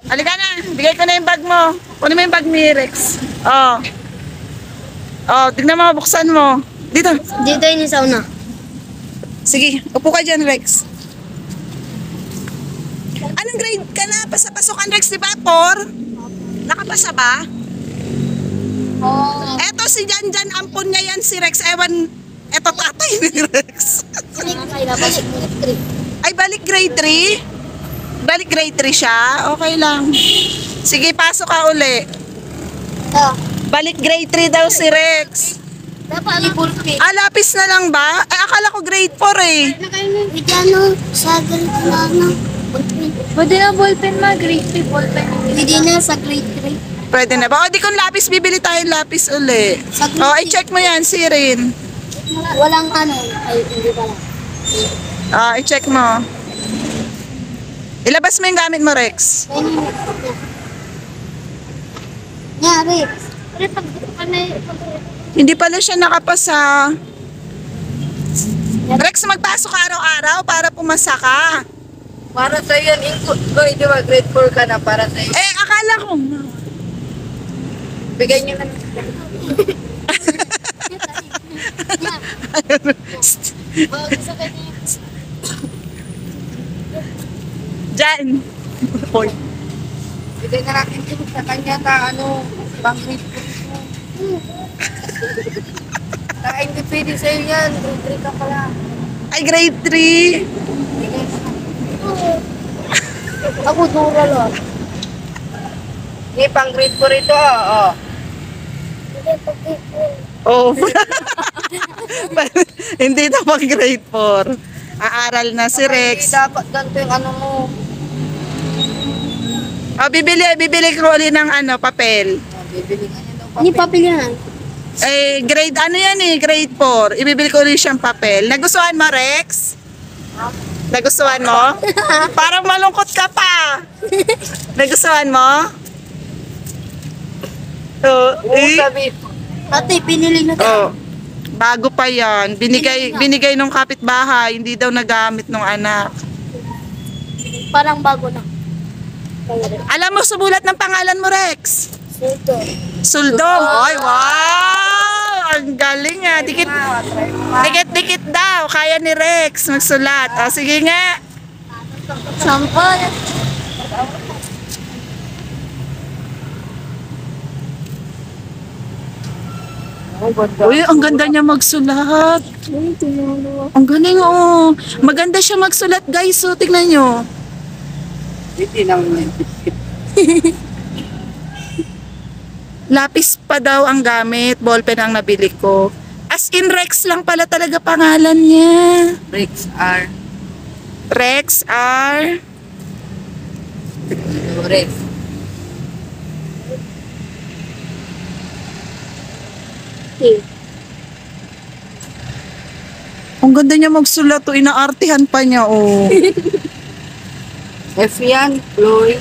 Halika na. Bigay ko na yung bag mo. Kunin mo yung bag ni Rex. Oh. Oh, tignan mo, buksan mo. Dito. Dito yun sa una. Sige, upo ka dyan, Rex. Anong grade ka na? Pasapasokan, Rex, di ba? 4? Nakapasa ba? Oo. Eto si Janjan, ampon niya yan si Rex. Ewan, eto tatay ni Rex. Ay, balik grade 3? Balik grade 3 siya? Okay lang. Sige, pasok ka uli. Balik grade 3 daw si Rex. Dapat ibulpin. Ah, lapis na lang ba? Ay, akala ko grade 4 eh. Hindi ano, sa grade na ano. Pwede na ballpen ma, grade 3 ballpen. Hindi na sa grade 3. Pwede na ba? O, di kung lapis, bibili tayong lapis uli. Sa grade O, i-check mo yan, si Rin. Walang ano. Ay, hindi pala. Ah, i-check mo. Ilabas mo yung gamit mo, Rex. Nyari. Hindi pala siya nakapasa. Rex, magpasok ka araw-araw para pumasa ka. Para sa yan, Koy, di ba, grade 4 ka na para sa Eh, akala ko. Bigay niyo na. Diyan. Hoy. Bigay na natin ito sa kanya na ano, pang grade 4. Na hindi pwede sa'yo yan, grade 3 ka pala. Ay, grade 3. Bigay na natin. Ako dura lang. Hindi, pang grade 4 ito, oh. Oh. Hindi na pang grade 4. Aaral na si Rex. Hindi dapat ganito yung ano mo. Oh, bibili ko ulit ng ano, papel. Bibili nga yan daw Hindi papel yan. Eh, grade ano yan eh, grade 4. Ibibili ko ulit siyang papel. Nagustuhan mo, Rex? Nagustuhan mo? Parang malungkot ka pa. Nagustuhan mo? Oh, Oo, sabi. Ate, pinili na oh. Bago pa yan. Binigay nung kapitbahay. Hindi daw nagamit nung anak. Parang bago na. Alam mo, sumulat ng pangalan mo, Rex. Ito. Suldong. Ay, wow! Ang galing ah. Dikit daw. Kaya ni Rex magsulat. O, sige nga. Sampal. Uy, ang ganda niya magsulat. Ang galing, oh. Maganda siya magsulat, guys. So, tignan nyo. Hindi naman. Lapis pa daw ang gamit. Ballpen ang nabili ko. As in, Rex lang pala talaga pangalan niya. Rex R. Rex R. Rex. Ang ganda niya magsulat, oh. Inaartihan pa niya, oh. F yan, Chloe.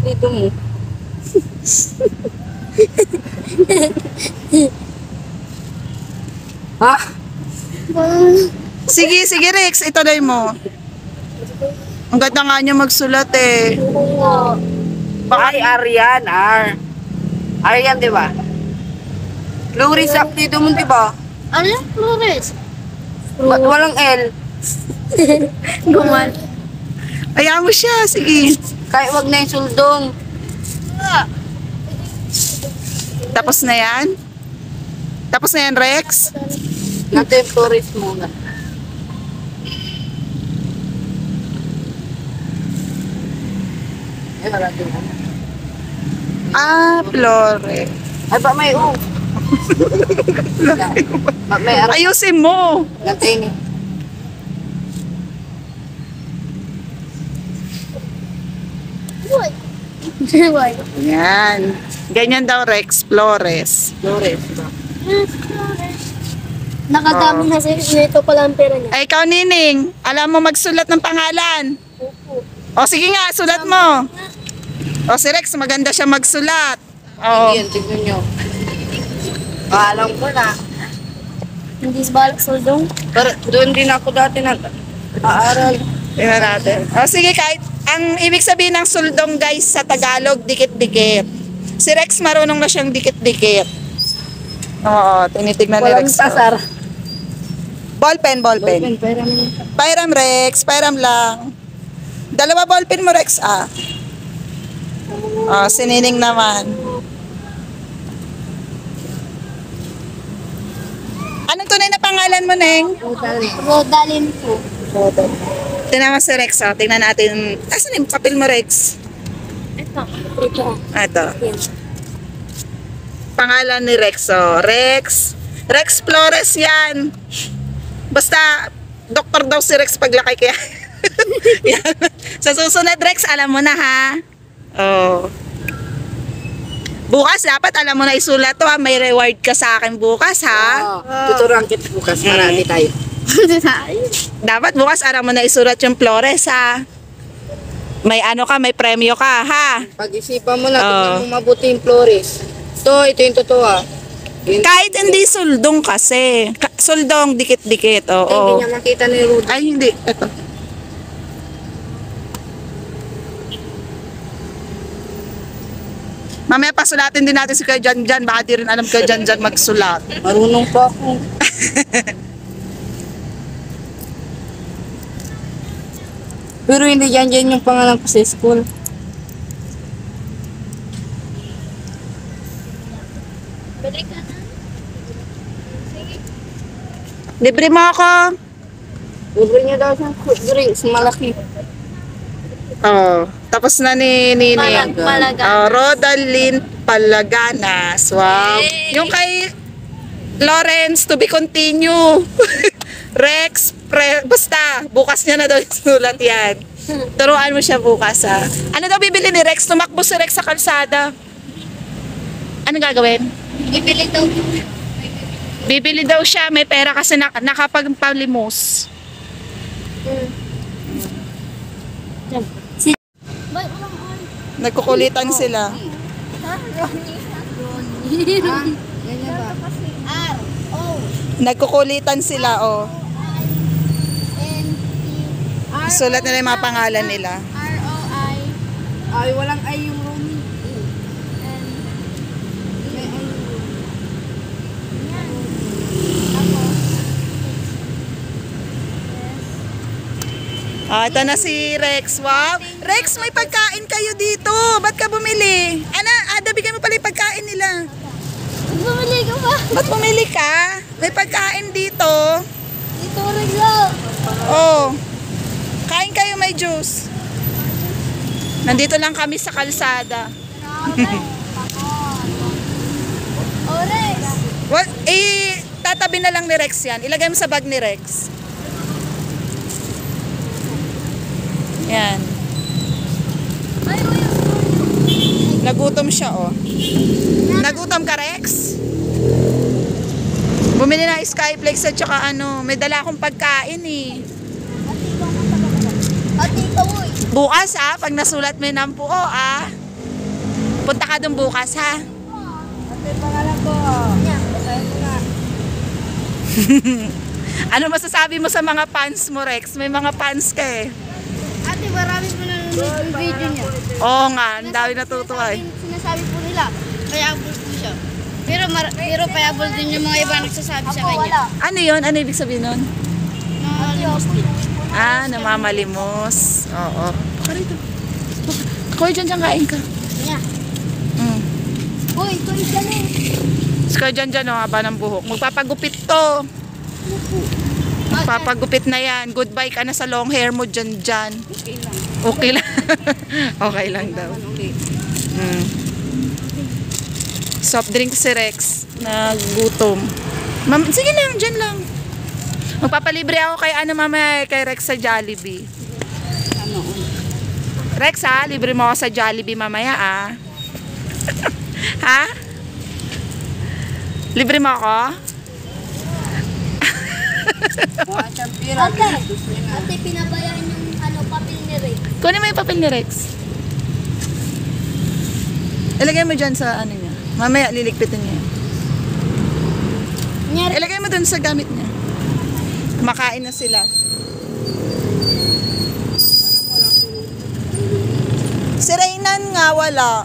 Dito mo. Ha? Sige, Rex. Ituloy mo. Ang ganda nga niya magsulat, eh. Baka Arian, R. Arian, di ba? Chloe, sa dito mo, di ba? Ano? Flores. Ba't walang L? Gumal. Ayaw mo siya. Sige. Kahit wag na yung suldong. Tapos na yan? Tapos na yan, Rex? Natin yung Flores muna. Ay, wala din. Ah, Flores. Ay, ba may U? Ba may R? Ayusin mo. Natin eh. Why? Yan. Ganyan daw, Rex Flores. Flores, ba? Nakadami na sa ito pala ang pera niya. Ay, ikaw, Nining. Alam mo magsulat ng pangalan. O, sige nga, sulat mo. O, si Rex, maganda siya magsulat. O, Yan, tignan nyo. Alam ko na. Hindi balak suldong. Pero doon din ako dati aaral. Tingnan natin. O sige, kahit ang ibig sabihin ng suldong guys sa Tagalog, dikit-dikit. Si Rex marunong na siyang dikit-dikit. Oo, tinitignan ni Walang Rex. tasar. Ballpen, ballpen. Pera mo. Pairam Rex, pairam lang. Dalawa ballpen mo Rex, ah. Si Nining naman. Anong tunay na pangalan mo, Neng? Rodalin po. Tingnan mo si Rex, ah. Tingnan natin. Asan yung papel mo, Rex? Ito. Ito. Ito. Yan. Pangalan ni Rex, oh. Rex Flores yan. Basta, doktor daw si Rex paglaki kaya. Yan. Sa susunod, Rex, alam mo na, ha? Oh. Bukas, dapat alam mo na isulat to, ha? May reward ka sa akin bukas, ha? Tuturuan kita bukas. Marami tayo. Dapat bukas alam mo na isulat yung Flores, ha? May ano ka, may premyo ka, ha? Pag-isipan mo na, tignan mo mabuti yung Flores. Ito yung totoo ah. Kahit hindi suldong kasi. Suldong, dikit-dikit, oo. Hindi niya makita ni Rudy. Ay, hindi. Ito. Mamaya pasulatin din natin si Kuya Janjan. Baka di rin alam Kuya Janjan magsulat. Marunong pa ako. Pero hindi yan yung pangalan ko sa school. Balik ka na. Libre mo ako. Libre niya daw siyang drinks, malaki. Oh, tapos na ni Palaganas. Rodalyn Palaganas. Wow. Yung kay Lawrence, to be continue. Rex, basta, bukas niya na daw sulat yan. Turuan mo siya bukas, ha. Ano daw bibili ni Rex? Tumakbo si Rex sa kalsada. Ano gagawin? Bibili daw. Bibili daw siya, may pera kasi nakapagpalimos. Bay, ulang on. Nagkukulitan sila. Ganyan ba? R. O. Nagkukulitan sila, oh. N. T. Sulat nila yung mga pangalan nila. R. O. I. Ay, walang ay yung Romy. N. May ay. Yan. Tapos. Ito na si Rex. Wow. Rex, may pagkain kayo dito. Ba't ka bumili? Ada, bigyan mo pala yung pagkain nila. Bumili ka ba? Ba't bumili ka? May pagkain dito. Dito rin lang. Oh. Kain kayo, may juice. Nandito lang kami sa kalsada. Ores. What? Tatabi na lang ni Rex yan. Ilagay mo sa bag ni Rex. Yan. Ay, Nagutom siya, oh. Nagutom ka, Rex? Bumili na Skyflex at saka ano, may dala akong pagkain, eh. Ate, ikaw, uy. Bukas, ha? Pag nasulat mo yung nampuo, ah. Punta ka dun bukas, ha? Ate, pangalan ko. Yan. Basahin mo na. Ano masasabi mo sa mga fans mo, Rex? May mga fans ka, eh. Ate, marami po nanonood yung video niya. Oo nga, ang dami natutuwa, eh. Sinasabi po nila, payabol po siya. Pero payabol din yung mga iba nagsasabi sa kanya. Ano yun? Ano ibig sabihin nun? Nakalimos din. Namamalimos. Oo. Baka rito. Kuya, dyan kain ka. Yan. Mm. Uy, ito isa na eh. Kuya, dyan, oh, haba ng buhok. Magpapagupit to. Magpapagupit na yan. Goodbye ka na sa long hair mo dyan. Okay lang. Okay lang. Okay lang daw. Mm. Soft drink si Rex. Nagutom. Sige lang, dyan lang. Magpapalibre ako kay mamaya kay Rex sa Jollibee. Ano? Rex, ha? Libre mo ako sa Jollibee mamaya, ah. Ha? Libre mo ako? Mga champira. Ate, pinabayaan yung papel ni Ray. Kunin mo yung papel ni Rex. Ilagay mo dyan sa ano niya. Mamaya liligpitin niya. Kunyari, Ilagay mo dun sa gamit niya. Kumakain na sila. Si Reynan nga, wala.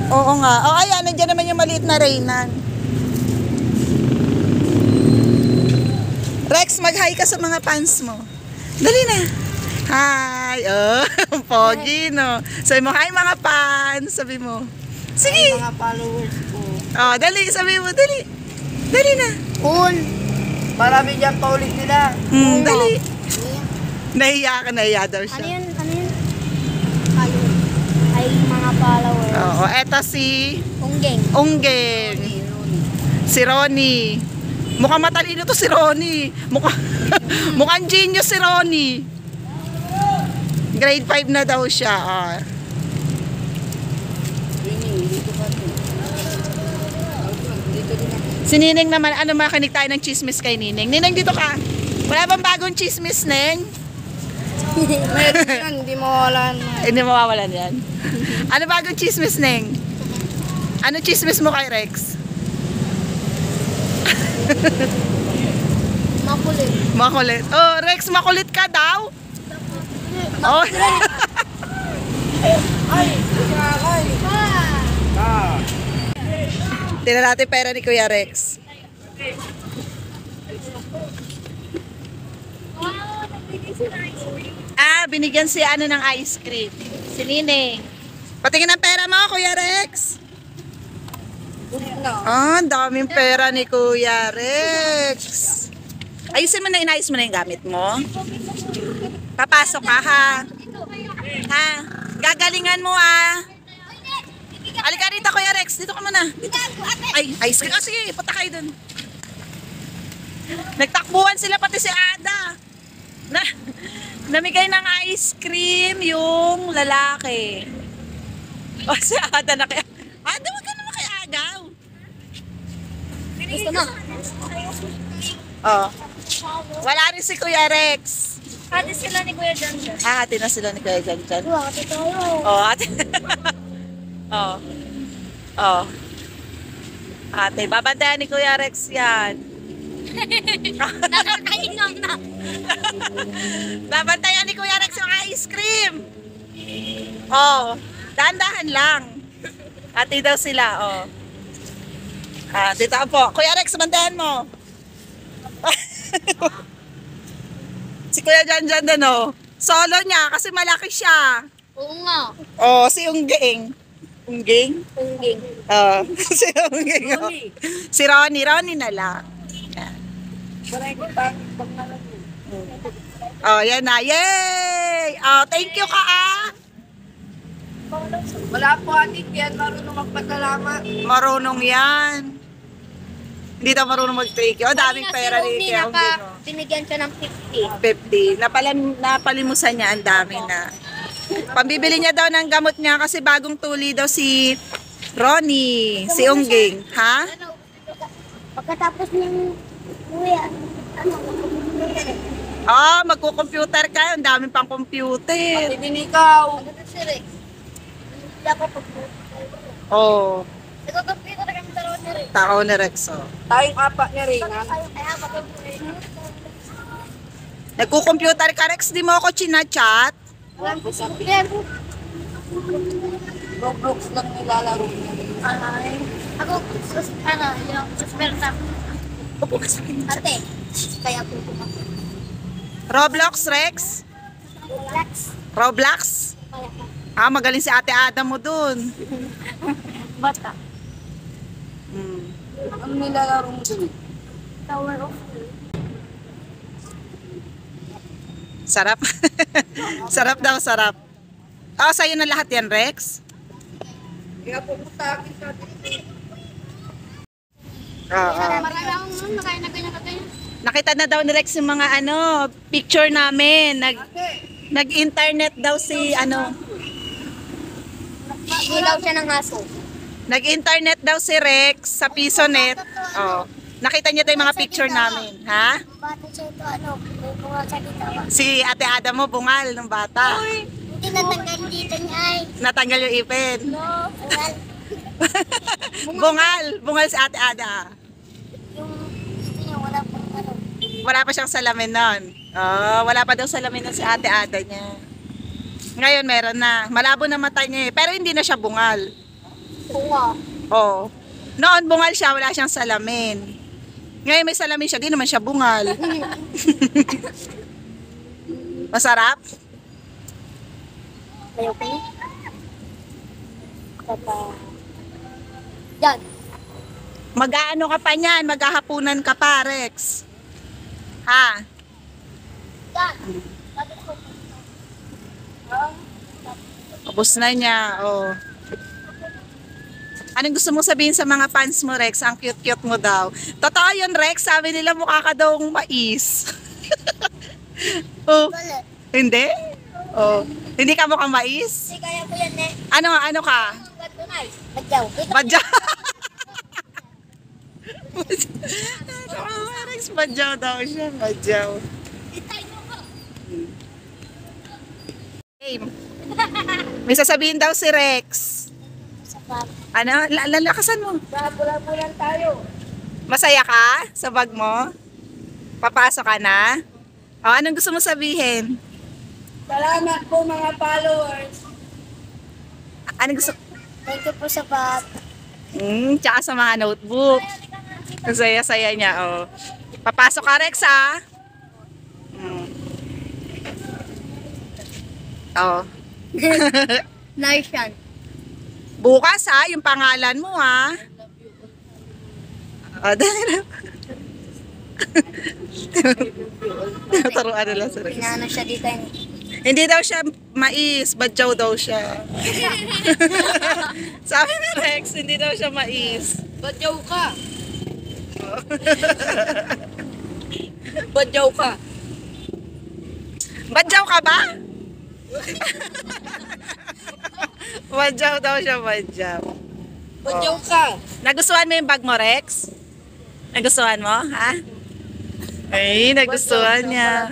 Oo nga. O, ayan, nandiyan naman yung maliit na Reynan. Rex, mag-hi ka sa mga fans mo. Dali na. Hi. Oh, pogi, no? Sabi mo, hi mga fans. Sabi mo. Sige. Mga followers ko. Oh, dali. Sabi mo, dali. Dali na. cool. Marami dyan paulit nila. Dali. Nahiya daw Ano siya. yun? Ano yun? Ay, mga followers. Oo, eto si Unggeng. Unggeng. Si Ronnie. Mukhang matalino to si Ronnie. Mukhang genius si Ronnie. Grade 5 na daw siya. Ah. Si Nining naman, ano makinig tayo ng chismis kay Nining? Nining, dito ka. Wala bang bagong chismis, Neng? Meron yan, hindi mawalan. Hindi mawawalan yan. Ano bagong chismis, Neng? Ano chismis mo kay Rex? Makulit. Makulit. Oh, Rex, makulit ka daw? Oh. Ay! Ay! Ah! Tingnan natin pera ni Kuya Rex. Ah, binigyan si ano ng ice cream. Si Nining. Patingin ang pera mo, Kuya Rex. Ah, ang daming pera ni Kuya Rex. Ayusin mo na, inayos mo na yung gamit mo. Papasok ka, ha? Ha? Gagalingan mo, ha? Halika dito, Kuya Rex. Dito ka muna. Dito. Ay, ice cream. Oh, sige, punta kayo dun. Nagtakbuhan sila pati si Ada. Namigay ng ice cream yung lalaki. O, si Ada na kaya. Ada, wag ka naman kay agaw. Gusto mo? Oh. Wala rin si Kuya Rex. Hati sila ni Kuya Jan Jan. Ah, hati na sila ni Kuya Jan Jan. Hati tayo. Oh, ate. Oh. Oh. Ate, babantayan ni Kuya Rex yan. Nakakainom na. Babantayan ni Kuya Rex yung ice cream. Oh, dahan-dahan lang. Ate daw sila, oh. Ah, dito ka po. Kuya Rex, bantayan mo. Si Kuya Jan Jan din, oh. Solo niya kasi malaki siya. Oo nga. Oh, si Unggeng. Unggeng? Unggeng. Oh, si Unggeng. Oh. Si Ronnie. Ronnie na lang. Yan. Oh, yan na. Yay! Oh, thank you ka, ah. Wala po ating yan, marunong magpasalamat. Marunong yan. Hindi daw marunong mag-take. Oh, daming pera ni Kuya Unggeng. Oh. Binigyan siya ng 50. 50. Napalimusan niya, ang dami na. Pambibili niya daw ng gamot niya kasi bagong tuli daw si Ronnie, si Unggeng. Ha? Pagkatapos ng kuya, ano, Ah, magko-computer ka. Ang dami pang computer. Pati din ikaw. pagkatapos si Rex. Hindi ako Oh, nagkakampito na kami taro ni Rex. tao ni Rex. Oh. Tayong apat niya rin. Kaya ako Nagko-computer ka, Rex. Di mo ako chinachat. walang pusiyan. Roblox lang nilalaro niya. Ako, yung susperta. Ate, kaya po kumakit. Roblox, Rex? Relax. Roblox? Kaya po. Ah, magaling si Ate Ada mo dun. Bata. Ano nilalaro mo dun? Tower of Sarap. Sarap daw, sarap. Oh, sa'yo na lahat yan, Rex? Kaya pupunta akin sa Oo. Marami akong nakain na ganyan katayo. Nakita na daw ni Rex yung mga picture namin. Nag-internet daw si Ilaw siya ng aso. Nag-internet daw si Rex sa Pisonet. Oh. Nakita niya daw yung mga picture namin, ha? Bata siya ito, may mga salita. Si Ate Ada mo bungal ng bata. Hindi natanggal dito niya ay. Natanggal yung ipin. Bungal. Bungal si Ate Ada. Yung Wala pa siyang salamin nun. Oh, wala pa daw salamin nun si ate-ate niya. Ngayon meron na. Malabo na mata niya eh. Pero hindi na siya bungal. Bunga. Oo. Noon bungal siya, wala siyang salamin. Ngayon may salamin siya, di naman siya bungal. Masarap? Ayaw ko. Papa. Yan. Mag-aano ka pa niyan? Maghahapunan ka pa, Rex. Ha? Yan. Ubus na niya. Oh. Anong gusto mong sabihin sa mga fans mo, Rex? Ang cute-cute mo daw. Totoo yun, Rex. Sabi nila mukha ka daw mais. Oh. Wala. Hindi? Oh. Hindi ka mukhang mais? Hindi kaya ko yan eh. Ano ka? Batunay. Badyaw. Badyaw. Rex, badyaw daw siya. Badyaw. Itay mo ko. Hey, may sasabihin daw si Rex. Sapat. Ano? Lalakasan mo. Bulan-bulan tayo. Masaya ka sa bag mo? Papasok ka na? O, anong gusto mo sabihin? Salamat po mga followers. Anong gusto? Thank you po sapat. Tsaka sa mga notebook. Ang saya-saya niya, oh. Papasok ka, Rex, ha? Oh. Nice yan. Bukas, ha? Yung pangalan mo, ha? Oh, dali na. Taruan na lang si Rex. Pinano siya dito yun. Hindi daw siya mais, badyaw daw siya. Sabi ni Rex, hindi daw siya mais. Badyaw ka. Badyaw ka. Badyaw ka ba? Badyaw daw siya, badyaw. Badyaw ka. Nagustuhan mo yung bag mo, Rex? Nagustuhan mo, ha? Ay, nagustuhan niya.